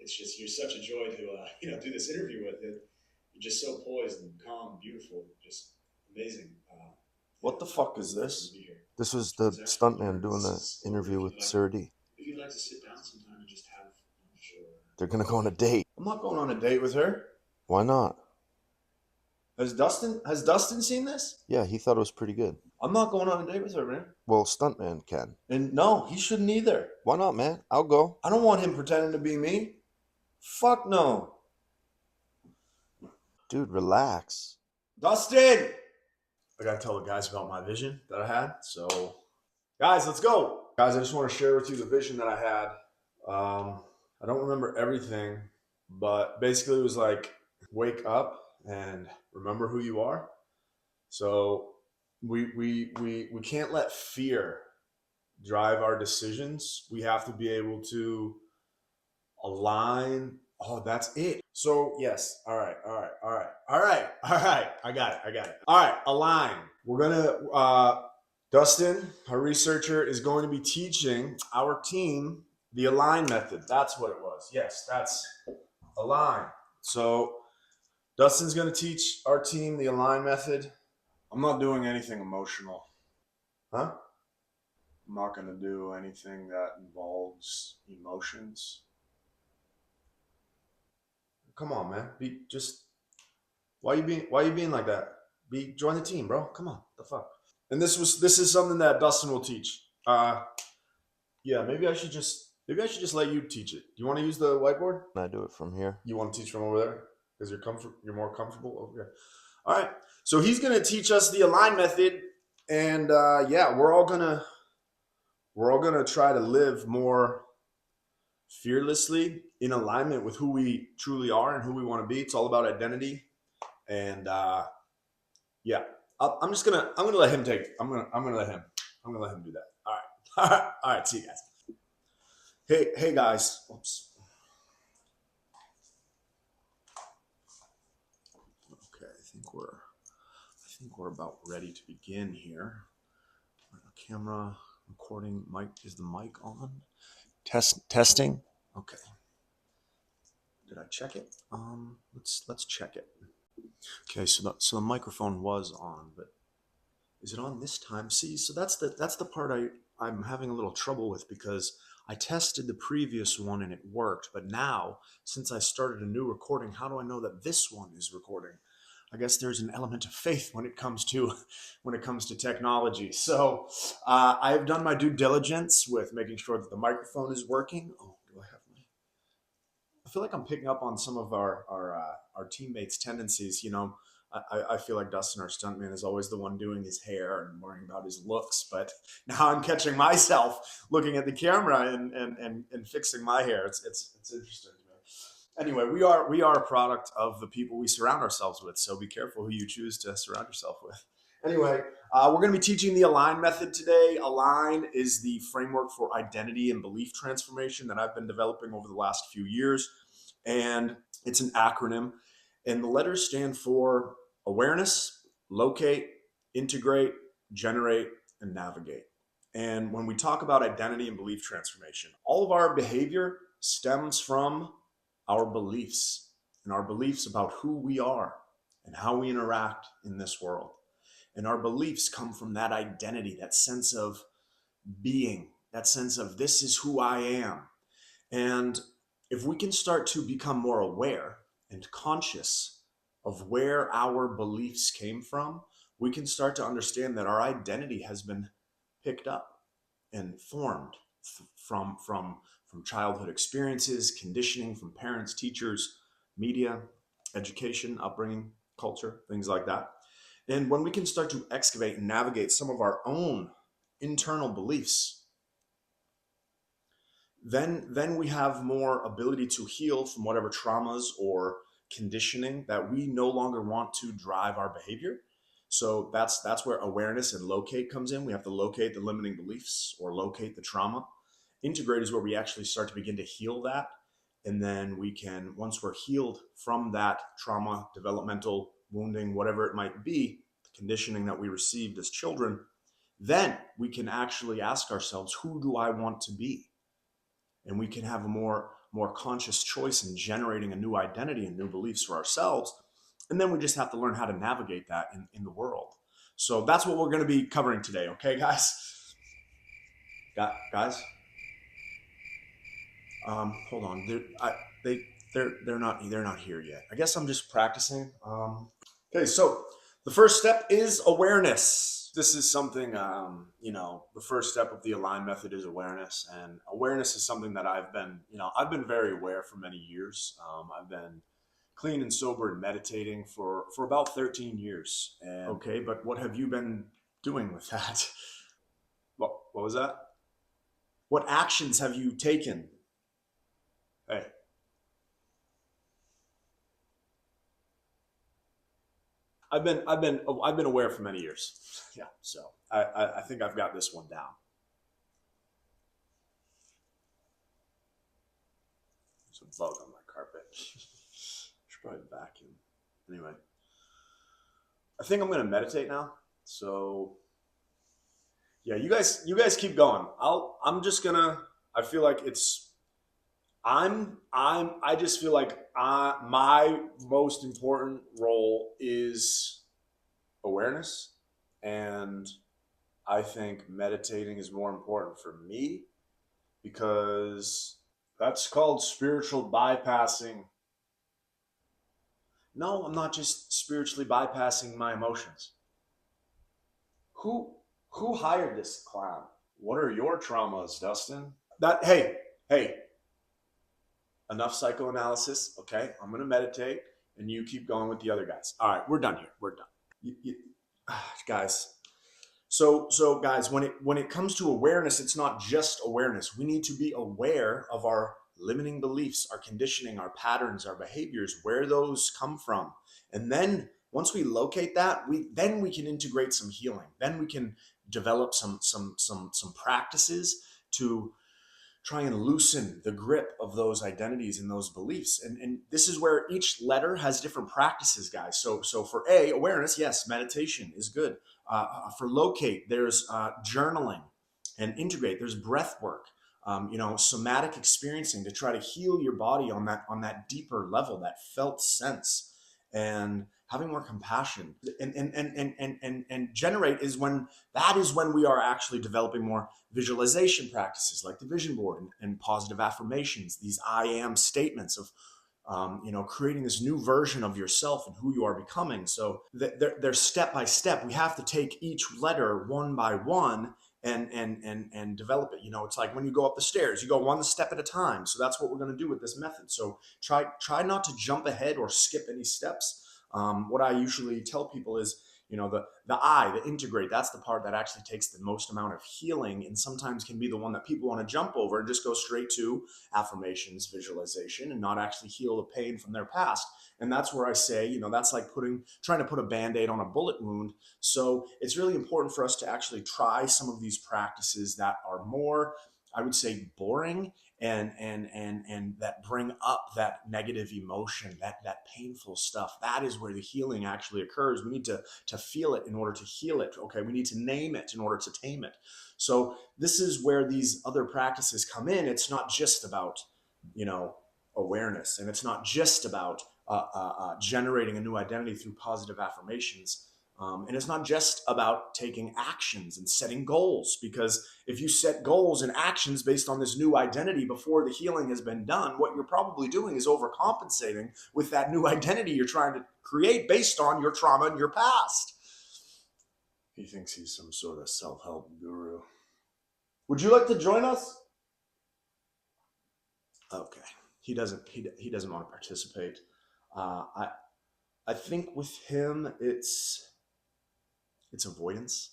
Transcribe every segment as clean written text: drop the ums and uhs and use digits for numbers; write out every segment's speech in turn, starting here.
it's just you're such a joy to do this interview with. It. You're just so poised and calm, and beautiful, just amazing. What the fuck is Really to this? be here. This was the It's actually stuntman doing this the is over. interview with Sir D. If you'd like to sit down sometime and just have sure. They're gonna go on a date. I'm not going on a date with her. Why not? Has Dustin seen this? Yeah, he thought it was pretty good. I'm not going on a date with her, man. Well, stuntman can. And no, he shouldn't either. Why not, man? I'll go. I don't want him pretending to be me. Fuck no. Dude, relax. Dustin! I gotta tell the guys about my vision that I had. So, guys, let's go. Guys, I just want to share with you the vision that I had. I don't remember everything, but basically it was like, wake up and remember who you are. So we can't let fear drive our decisions. We have to be able to align. Oh, that's it. So yes. All right. I got it. All right. Align. We're gonna Dustin, our researcher, is going to be teaching our team the align method. That's what it was. Yes, that's align. So Dustin's going to teach our team the align method. I'm not doing anything emotional. Huh? I'm not going to do anything that involves emotions. Come on, man. Why you being like that? Join the team, bro. Come on. The fuck. And this is something that Dustin will teach. Yeah, maybe I should just let you teach it. Do you want to use the whiteboard? Can I do it from here? You want to teach from over there? Because you're more comfortable over here. All right. So he's gonna teach us the align method, and yeah, we're all gonna try to live more fearlessly in alignment with who we truly are and who we want to be. It's all about identity, and yeah, I'm gonna let him take. I'm gonna let him do that. All right. All right. See you guys. Hey guys. Oops. Okay, I think we're about ready to begin here. Camera recording mic. Is the mic on? Testing. Okay. Did I check it? Let's check it. Okay, so the microphone was on, but is it on this time? See, so that's the part I'm having a little trouble with, because I tested the previous one and it worked, but now since I started a new recording, how do I know that this one is recording? I guess there's an element of faith when it comes to technology. So I've done my due diligence with making sure that the microphone is working. Oh, do I have my? I feel like I'm picking up on some of our teammates' tendencies. You know, I feel like Dustin, our stuntman, is always the one doing his hair and worrying about his looks. But now I'm catching myself looking at the camera and fixing my hair. It's interesting. Anyway, we are a product of the people we surround ourselves with. So be careful who you choose to surround yourself with. Anyway, we're going to be teaching the align method today. Align is the framework for identity and belief transformation that I've been developing over the last few years. And it's an acronym. And the letters stand for awareness, locate, integrate, generate, and navigate. And when we talk about identity and belief transformation, all of our behavior stems from our beliefs, and our beliefs about who we are and how we interact in this world. And our beliefs come from that identity, that sense of being, that sense of this is who I am. And if we can start to become more aware and conscious of where our beliefs came from, we can start to understand that our identity has been picked up and formed from childhood experiences, conditioning from parents, teachers, media, education, upbringing, culture, things like that. And when we can start to excavate and navigate some of our own internal beliefs, then we have more ability to heal from whatever traumas or conditioning that we no longer want to drive our behavior. So that's where awareness and locate comes in. We have to locate the limiting beliefs or locate the trauma. Integrate is where we actually start to begin to heal that. And then we can, once we're healed from that trauma, developmental wounding, whatever it might be, the conditioning that we received as children, then we can actually ask ourselves, who do I want to be? And we can have a more more conscious choice in generating a new identity and new beliefs for ourselves. And then we just have to learn how to navigate that in the world. So that's what we're going to be covering today. Okay, guys? Guys? Hold on. They're not here yet. I guess I'm just practicing. Okay, so the first step is awareness. This is something, the first step of the Align method is awareness, and awareness is something that I've been very aware for many years. I've been clean and sober and meditating for about 13 years. And okay, but what have you been doing with that? What was that? What actions have you taken? Hey. I've been aware for many years. Yeah, so I think I've got this one down. There's a bug on my carpet. Should probably vacuum. Anyway, I think I'm gonna meditate now. So yeah, you guys keep going. I feel like I just feel like my most important role is awareness, and I think meditating is more important for me because that's called spiritual bypassing. No, I'm not just spiritually bypassing my emotions. Who hired this clown? What are your traumas, Dustin? Hey, enough psychoanalysis. Okay, I'm gonna meditate, and you keep going with the other guys. All right, we're done here. We're done, guys. So guys, when it comes to awareness, it's not just awareness. We need to be aware of our limiting beliefs, our conditioning, our patterns, our behaviors, where those come from, and then once we locate that, we can integrate some healing. Then we can develop some practices to try and loosen the grip of those identities and those beliefs. And this is where each letter has different practices, guys. So for awareness, yes, meditation is good. For locate, there's journaling, and integrate, there's breath work. Somatic experiencing to try to heal your body on that deeper level, that felt sense, and having more compassion. And generate is when we are actually developing more visualization practices like the vision board and positive affirmations, these I am statements of creating this new version of yourself and who you are becoming. So they're step by step. We have to take each letter one by one and develop it. It's like when you go up the stairs, you go one step at a time. So that's what we're going to do with this method. So try not to jump ahead or skip any steps. What I usually tell people is, the integrate, that's the part that actually takes the most amount of healing, and sometimes can be the one that people want to jump over and just go straight to affirmations, visualization, and not actually heal the pain from their past. And that's where I say, that's like trying to put a Band-Aid on a bullet wound. So it's really important for us to actually try some of these practices that are more, I would say, boring and that bring up that negative emotion, that painful stuff. That is where the healing actually occurs. We need to feel it in order to heal it. Okay, we need to name it in order to tame it. So this is where these other practices come in. It's not just about awareness, and it's not just about generating a new identity through positive affirmations. And it's not just about taking actions and setting goals, because if you set goals and actions based on this new identity before the healing has been done, what you're probably doing is overcompensating with that new identity you're trying to create based on your trauma and your past. He thinks he's some sort of self-help guru. Would you like to join us? Okay. He doesn't want to participate. I think with him it's avoidance.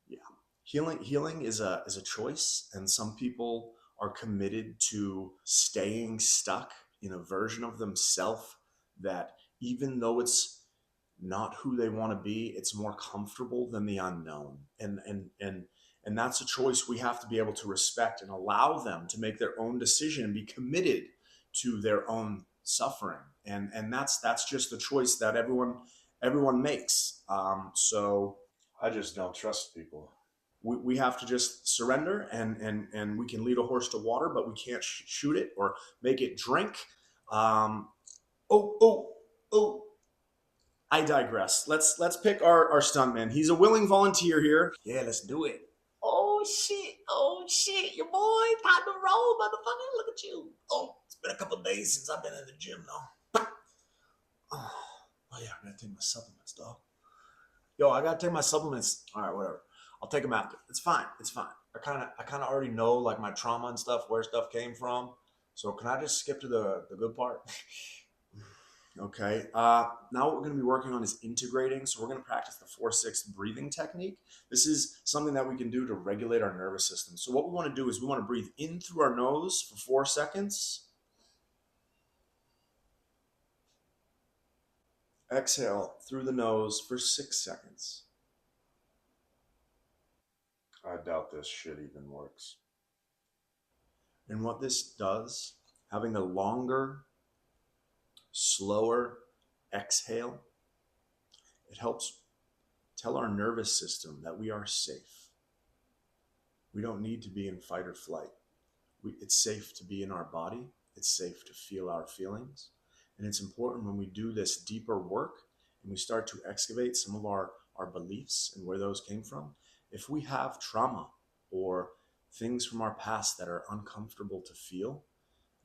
Yeah. Healing is a choice, and some people are committed to staying stuck in a version of themselves that, even though it's not who they want to be, it's more comfortable than the unknown. And that's a choice we have to be able to respect and allow them to make their own decision and be committed to their own suffering. And that's just the choice that everyone makes. So I just don't trust people. we have to just surrender, and we can lead a horse to water, but we can't shoot it or make it drink. Um, oh, oh, oh. I digress. Let's pick our stuntman. He's a willing volunteer here. Yeah, let's do it. Oh shit! Oh shit! Your boy, time to roll, motherfucker. Look at you. Oh, it's been a couple days since I've been in the gym, though. Oh yeah, I gotta take my supplements, dog. Yo, I gotta take my supplements. All right, whatever. I'll take them after. It's fine. It's fine. I kind of already know like my trauma and stuff, where stuff came from. So can I just skip to the good part? Okay. Now what we're going to be working on is integrating. So we're going to practice the 4-6 breathing technique. This is something that we can do to regulate our nervous system. So what we want to do is we want to breathe in through our nose for 4 seconds. Exhale through the nose for 6 seconds. I doubt this shit even works. And what this does, having a longer, slower exhale, it helps tell our nervous system that we are safe. We don't need to be in fight or flight. It's safe to be in our body. It's safe to feel our feelings. And it's important when we do this deeper work and we start to excavate some of our beliefs and where those came from. If we have trauma or things from our past that are uncomfortable to feel,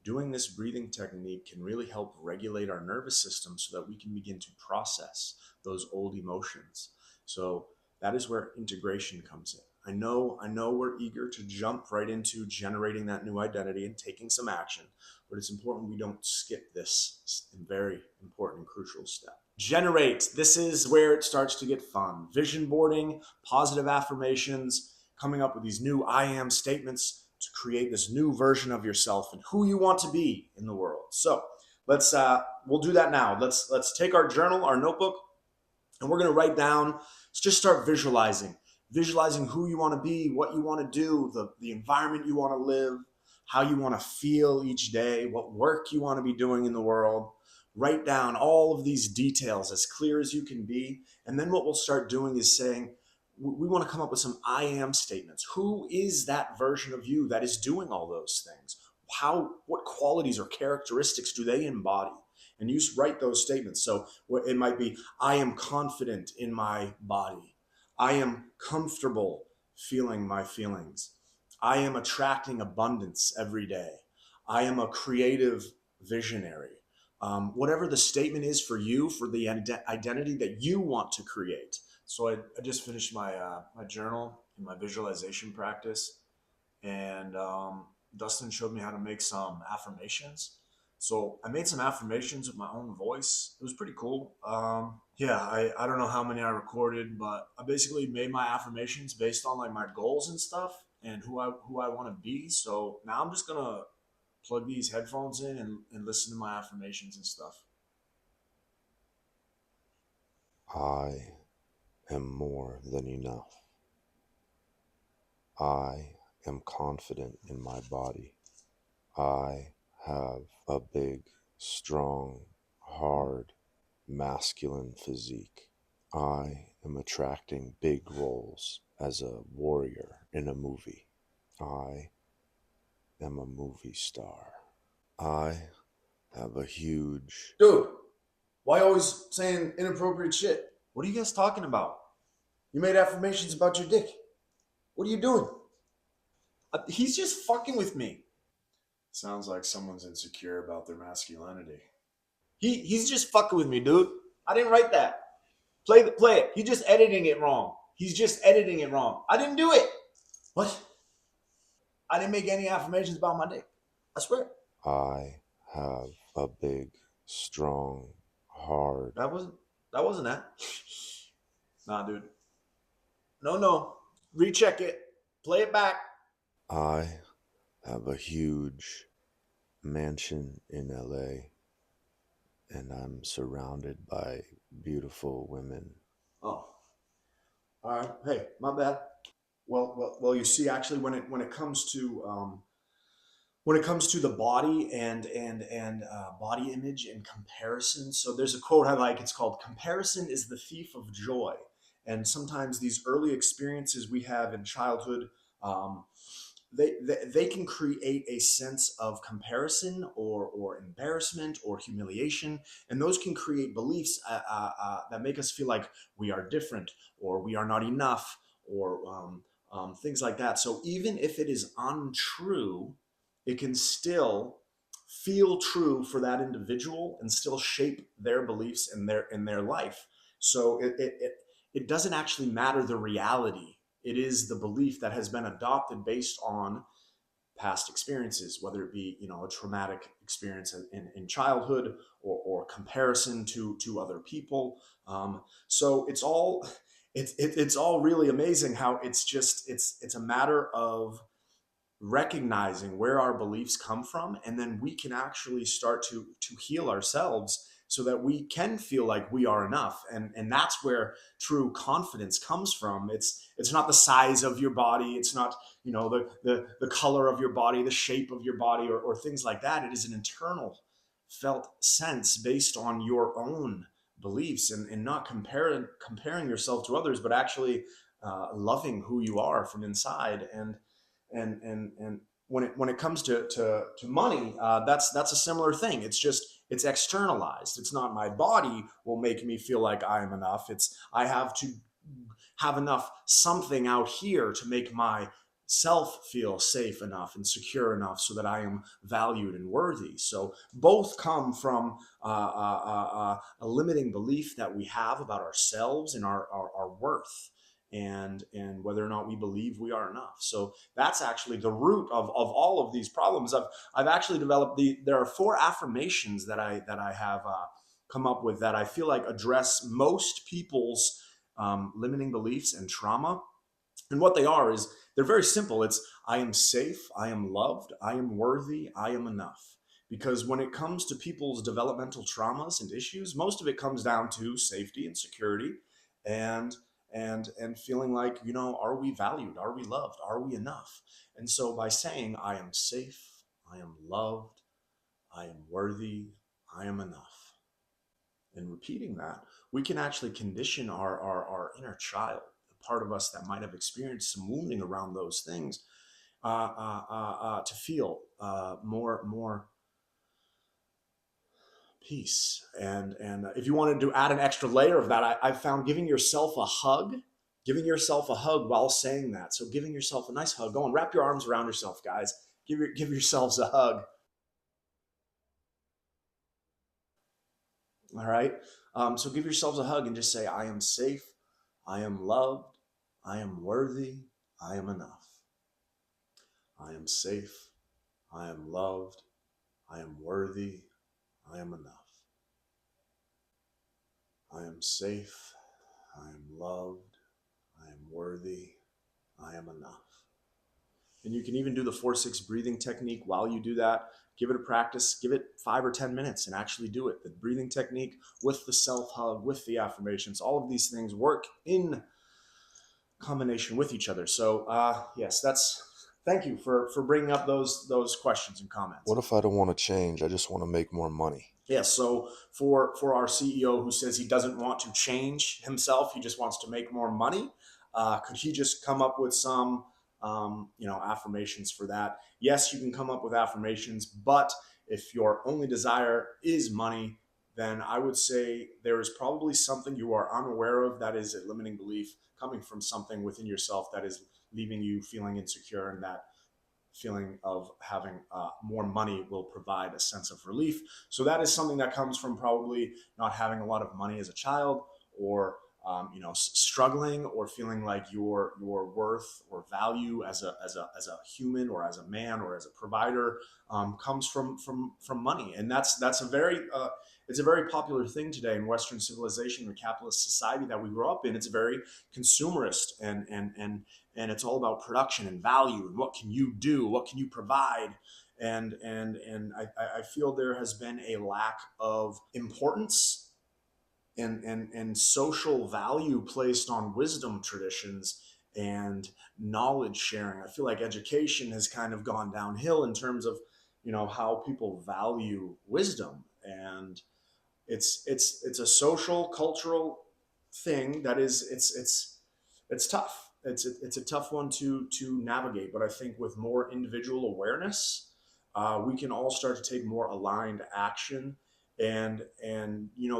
doing this breathing technique can really help regulate our nervous system so that we can begin to process those old emotions. So that is where integration comes in. I know we're eager to jump right into generating that new identity and taking some action, but it's important we don't skip this very important and crucial step. Generate. This is where it starts to get fun. Vision boarding, positive affirmations, coming up with these new I am statements to create this new version of yourself and who you want to be in the world. So we'll do that now. Let's take our journal, our notebook, and we're going to write down. Let's just start visualizing who you want to be, what you want to do, the environment you want to live, how you want to feel each day, what work you want to be doing in the world. Write down all of these details as clear as you can be. And then what we'll start doing is saying, we want to come up with some I am statements. Who is that version of you that is doing all those things? What qualities or characteristics do they embody? And you write those statements. So it might be, I am confident in my body. I am comfortable feeling my feelings. I am attracting abundance every day. I am a creative visionary. Whatever the statement is for you, for the identity that you want to create. So I just finished my journal and my visualization practice, and Dustin showed me how to make some affirmations. So I made some affirmations with my own voice. It was pretty cool. Yeah, I don't know how many I recorded, but I basically made my affirmations based on like my goals and stuff and who I want to be. So now I'm just gonna plug these headphones in and listen to my affirmations and stuff. I am more than enough. I am confident in my body. I have a big, strong, hard, masculine physique. I am attracting big roles as a warrior in a movie. I am a movie star. I have a huge... Dude, why always saying inappropriate shit? What are you guys talking about? You made affirmations about your dick. What are you doing? He's just fucking with me. Sounds like someone's insecure about their masculinity. He's just fucking with me, dude. I didn't write that. Play it. He's just editing it wrong. He's just editing it wrong. I didn't do it. What? I didn't make any affirmations about my dick. I swear. I have a big, strong, hard... That wasn't that. Nah, dude. No. Recheck it. Play it back. I have a huge mansion in LA, and I'm surrounded by beautiful women. Oh. All right. Hey, my bad. Well. You see, actually, when it comes to the body and body image and comparison, so there's a quote I like. It's called "Comparison is the thief of joy," and sometimes these early experiences we have in childhood, um, they can create a sense of comparison or embarrassment or humiliation, and those can create beliefs that make us feel like we are different or we are not enough or things like that. So even if it is untrue, it can still feel true for that individual and still shape their beliefs in their life. So it doesn't actually matter the reality. It is the belief that has been adopted based on past experiences, whether it be a traumatic experience in childhood or comparison to other people. So it's all really amazing how it's a matter of recognizing where our beliefs come from, and then we can actually start to heal ourselves so that we can feel like we are enough. And that's where true confidence comes from. It's not the size of your body, it's not the color of your body, the shape of your body, or things like that. It is an internal felt sense based on your own beliefs, and not comparing yourself to others, but actually loving who you are from inside. And when it comes to money, that's a similar thing. It's externalized. It's not my body will make me feel like I am enough. It's I have to have enough something out here to make myself feel safe enough and secure enough so that I am valued and worthy. So both come from a limiting belief that we have about ourselves and our worth, and whether or not we believe we are enough. So that's actually the root of all of these problems. I've actually developed there are 4 affirmations that I have come up with that I feel like address most people's limiting beliefs and trauma. And what they are is they're very simple. It's I am safe, I am loved, I am worthy, I am enough. Because when it comes to people's developmental traumas and issues, most of it comes down to safety and security, and and feeling like, are we valued, are we loved, are we enough? And so by saying I am safe, I am loved, I am worthy, I am enough, and repeating that, we can actually condition our inner child, the part of us that might have experienced some wounding around those things, to feel more peace. And if you wanted to add an extra layer of that, I've found giving yourself a hug while saying that. So giving yourself a nice hug. Go and wrap your arms around yourself, guys. Give yourselves a hug. All right. So give yourselves a hug and just say, I am safe, I am loved, I am worthy, I am enough. I am safe, I am loved, I am worthy, I am enough. I am safe, I am loved, I am worthy, I am enough. And you can even do the 4-6 breathing technique while you do that. Give it a practice, give it 5 or 10 minutes and actually do it. The breathing technique with the self-hug, with the affirmations, all of these things work in combination with each other. So yes, thank you for bringing up those questions and comments. What if I don't want to change? I just want to make more money. Yes, so for our CEO who says he doesn't want to change himself, he just wants to make more money, could he just come up with some affirmations for that? Yes, you can come up with affirmations, but if your only desire is money, then I would say there is probably something you are unaware of that is a limiting belief coming from something within yourself that is leaving you feeling insecure, and that feeling of having more money will provide a sense of relief. So that is something that comes from probably not having a lot of money as a child, or struggling, or feeling like your worth or value as a human, or as a man, or as a provider, comes from money. And that's a very it's a very popular thing today in Western civilization or capitalist society that we grew up in. It's very consumerist, and it's all about production and value and what can you do, what can you provide. And I feel there has been a lack of importance and social value placed on wisdom traditions and knowledge sharing. I feel like education has kind of gone downhill in terms of how people value wisdom, and it's a social, cultural thing that is it's tough. It's a tough one to navigate. But I think with more individual awareness, we can all start to take more aligned action, and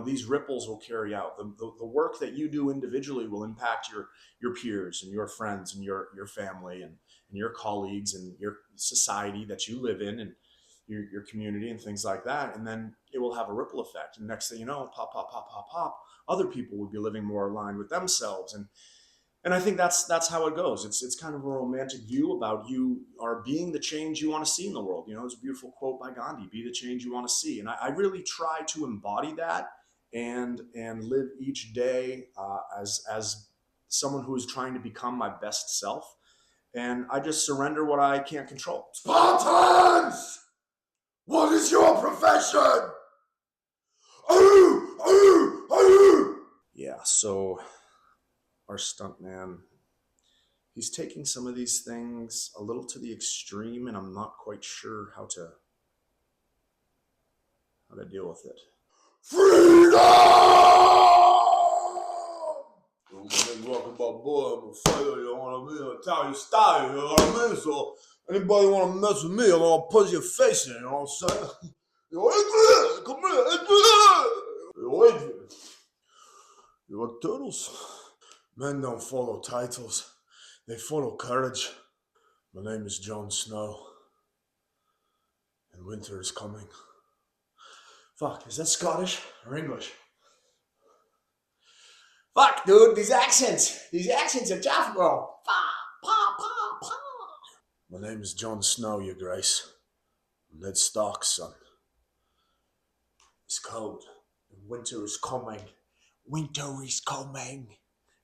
these ripples will carry out the work that you do individually will impact your peers and your friends and your family and your colleagues and your society that you live in, and your community and things like that. And then it will have a ripple effect. And next thing you know, pop, pop, pop, pop, pop, other people will be living more aligned with themselves. And I think that's how it goes. It's kind of a romantic view about you are being the change you want to see in the world. There's a beautiful quote by Gandhi: "Be the change you want to see." And I really try to embody that and live each day as someone who is trying to become my best self. And I just surrender what I can't control. Spartans! What is your profession? Yeah, so our stuntman, he's taking some of these things a little to the extreme, and I'm not quite sure how to deal with it. Freedom! Talking about, boy, I'm a fighter, you know what I mean? Italian style, you know what I mean? So anybody want to mess with me, I'm gonna punch your face in, you know what I'm saying? Yo, Adrian, come here, Adrian! Yo, Adrian. You like turtles? Men don't follow titles, they follow courage. My name is Jon Snow, and winter is coming. Fuck, is that Scottish or English? Fuck, dude, these accents are tough, bro. My name is Jon Snow, Your Grace. I'm Ned Stark's son. It's cold, and winter is coming. Winter is coming.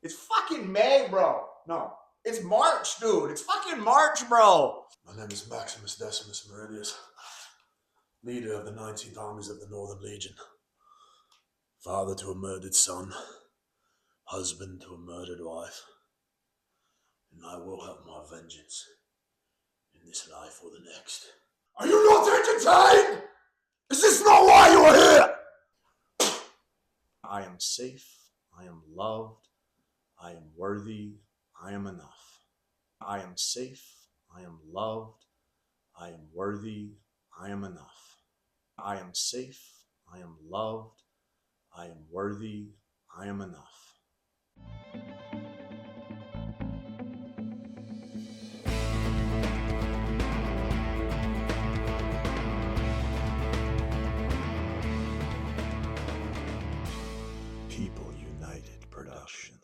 It's fucking May, bro. No, it's March, dude. It's fucking March, bro. My name is Maximus Decimus Meridius, leader of the 19th Armies of the Northern Legion, father to a murdered son, husband to a murdered wife, and I will have my vengeance in this life or the next. Are you not entertained? Is this not why you are here? I am safe, I am loved, I am worthy, I am enough. I am safe, I am loved, I am worthy, I am enough. I am safe, I am loved, I am worthy, I am enough. People United Production.